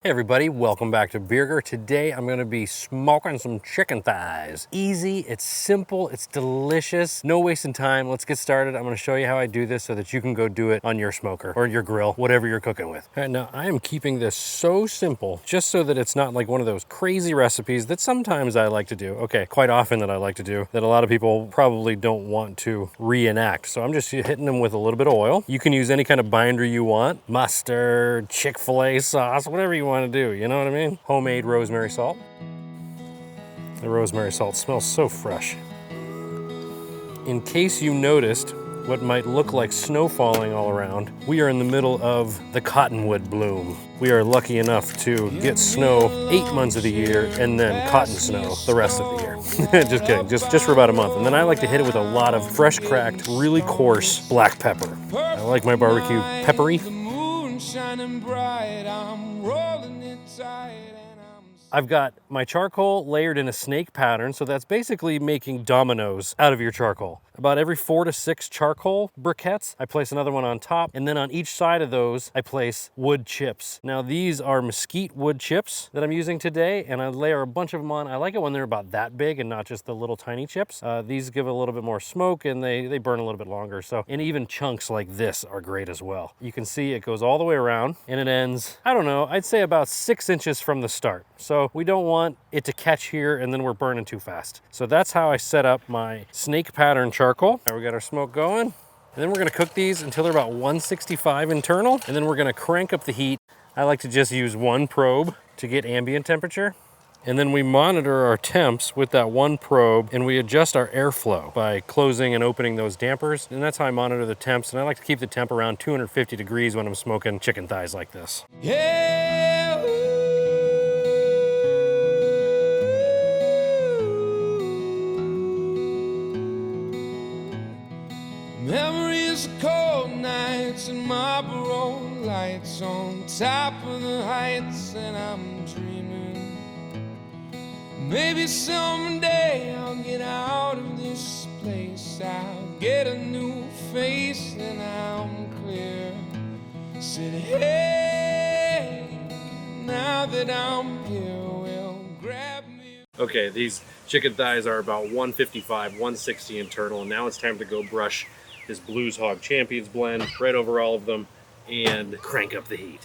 Hey everybody, welcome back to Burger. Today I'm gonna be smoking some chicken thighs. Easy, it's simple, it's delicious, no wasting time. Let's get started. I'm gonna show you how I do this so that you can go do it on your smoker or your grill, whatever you're cooking with. All right, now I am keeping this so simple just so that it's not like one of those crazy recipes that sometimes I like to do. Okay, quite often that I like to do, that a lot of people probably don't want to reenact. So I'm just hitting them with a little bit of oil. You can use any kind of binder you want, mustard, Chick-fil-A sauce, whatever you want to do, you know what I mean? Homemade rosemary salt. The rosemary salt smells so fresh. In case you noticed what might look like snow falling all around, we are in the middle of the cottonwood bloom. We are lucky enough to get snow 8 months of the year and then cotton snow the rest of the year. Just kidding, just for about a month. And then I like to hit it with a lot of fresh cracked, really coarse black pepper. I like my barbecue peppery. Shining bright, I'm rolling it tight, and I've got my charcoal layered in a snake pattern, so that's basically making dominoes out of your charcoal. About every 4 to 6 charcoal briquettes, I place another one on top, and then on each side of those, I place wood chips. Now these are mesquite wood chips that I'm using today, and I layer a bunch of them on. I like it when they're about that big and not just the little tiny chips. These give a little bit more smoke, and they burn a little bit longer. So, and even chunks like this are great as well. You can see it goes all the way around, and it ends, I don't know, I'd say about 6 inches from the start. So we don't want it to catch here and then we're burning too fast. So that's how I set up my snake pattern charcoal. Now we got our smoke going. And then we're gonna cook these until they're about 165 internal. And then we're gonna crank up the heat. I like to just use one probe to get ambient temperature. And then we monitor our temps with that one probe, and we adjust our airflow by closing and opening those dampers. And that's how I monitor the temps. And I like to keep the temp around 250 degrees when I'm smoking chicken thighs like this. Yeah. Memories of cold nights and Marlboro lights on top of the heights, and I'm dreaming maybe someday I'll get out of this place. I'll get a new face and I'm clear. Said, hey, now that I'm here, well, grab me. Okay, these chicken thighs are about 155, 160 internal, and now it's time to go brush this Blues Hog Champions blend right over all of them and crank up the heat.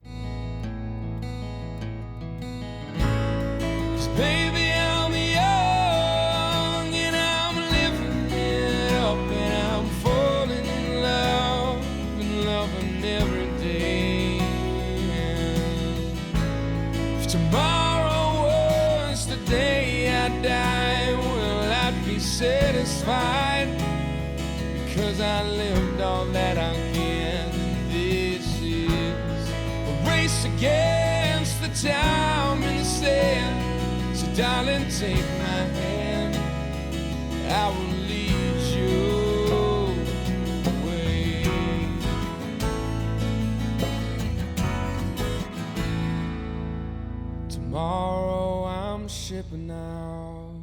Baby, I'm young and I'm living it up, and I'm falling in love and loving every day. If tomorrow was the day I die, will I be satisfied? Because I lived all that I can. This is a race against the time and the sand. So darling, take my hand, I will lead you away. Tomorrow I'm shipping out.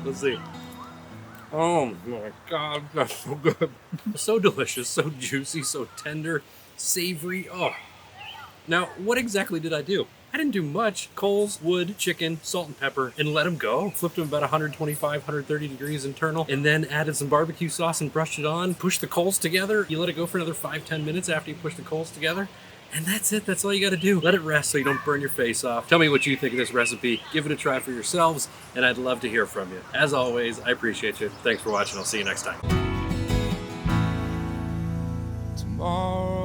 Let's see. Oh my God, that's so good. So delicious, so juicy, so tender, savory. Oh. Now, what exactly did I do? I didn't do much. Coals, wood, chicken, salt and pepper, and let them go. Flipped them about 125, 130 degrees internal, and then added some barbecue sauce and brushed it on. Pushed the coals together. You let it go for another 5-10 minutes after you push the coals together. And that's it, that's all you gotta do. Let it rest so you don't burn your face off. Tell me what you think of this recipe. Give it a try for yourselves, and I'd love to hear from you. As always, I appreciate you. Thanks for watching. I'll see you next time. Tomorrow.